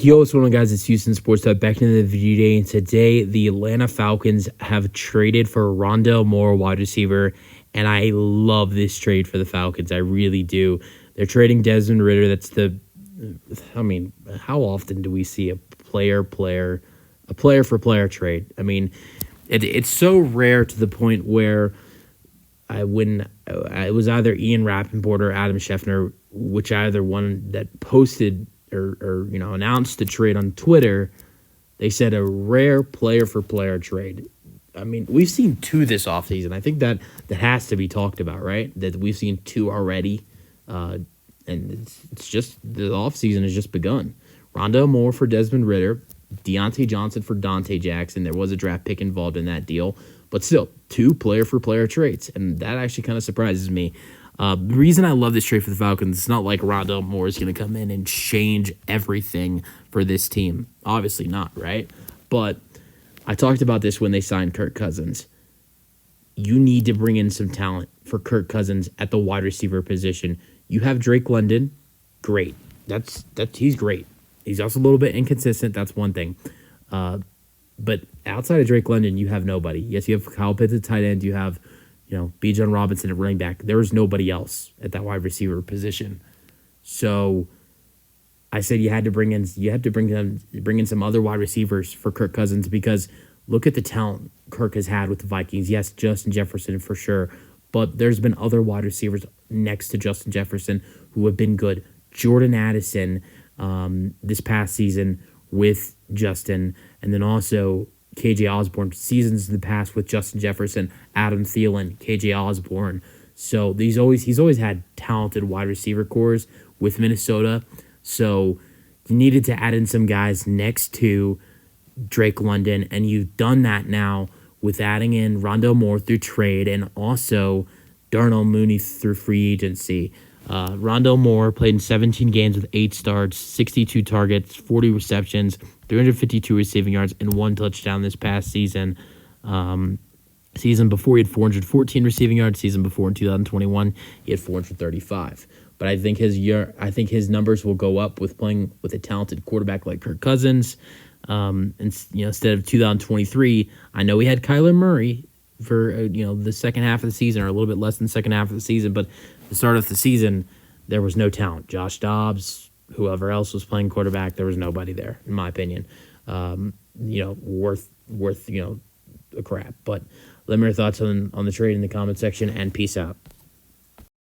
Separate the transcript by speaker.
Speaker 1: Yo, what's going on, guys? It's Houston Sports Talk back into the video today. And today, the Atlanta Falcons have traded for Rondale Moore, wide receiver, and I love this trade for the Falcons. I really do. They're trading Desmond Ridder. How often do we see a player for player trade? I mean, it's so rare to the point where it was either Ian Rappaport or Adam Schefter, which either one that posted or announced the trade on Twitter. They said a rare player for player trade. I mean, we've seen two this offseason. I think that has to be talked about, right? That we've seen two already. And it's just the offseason has just begun. Rondale Moore for Desmond Ridder, Deontay Johnson for Dante Jackson. There was a draft pick involved in that deal, but still, two player for player trades, and that actually kind of surprises me. The reason I love this trade for the Falcons, it's not like Rondale Moore is going to come in and change everything for this team. Obviously not, right? But I talked about this when they signed Kirk Cousins. You need to bring in some talent for Kirk Cousins at the wide receiver position. You have Drake London, great. He's great. He's also a little bit inconsistent. That's one thing. But outside of Drake London, you have nobody. Yes, you have Kyle Pitts at tight end. You have Bijan Robinson at running back. There is nobody else at that wide receiver position. So I said you had to bring in some other wide receivers for Kirk Cousins, because look at the talent Kirk has had with the Vikings. Yes, Justin Jefferson for sure, but there's been other wide receivers next to Justin Jefferson who have been good. Jordan Addison this past season with Justin, and then also KJ Osborne, seasons in the past with Justin Jefferson, Adam Thielen, KJ Osborne. So he's always had talented wide receiver cores with Minnesota. So you needed to add in some guys next to Drake London, and you've done that now with adding in Rondale Moore through trade and also Darnell Mooney through free agency. Rondale Moore played in 17 games with 8 starts, 62 targets, 40 receptions, 352 receiving yards, and 1 touchdown this past season. Season before, he had 414 receiving yards. Season before, in 2021, he had 435. But I think his numbers will go up with playing with a talented quarterback like Kirk Cousins. Instead of 2023, I know he had Kyler Murray for the second half of the season, or a little bit less than the second half of the season, but the start of the season, there was no talent. Josh Dobbs, whoever else was playing quarterback, there was nobody there, in my opinion. Worth a crap. But let me know your thoughts on the trade in the comment section, and peace out.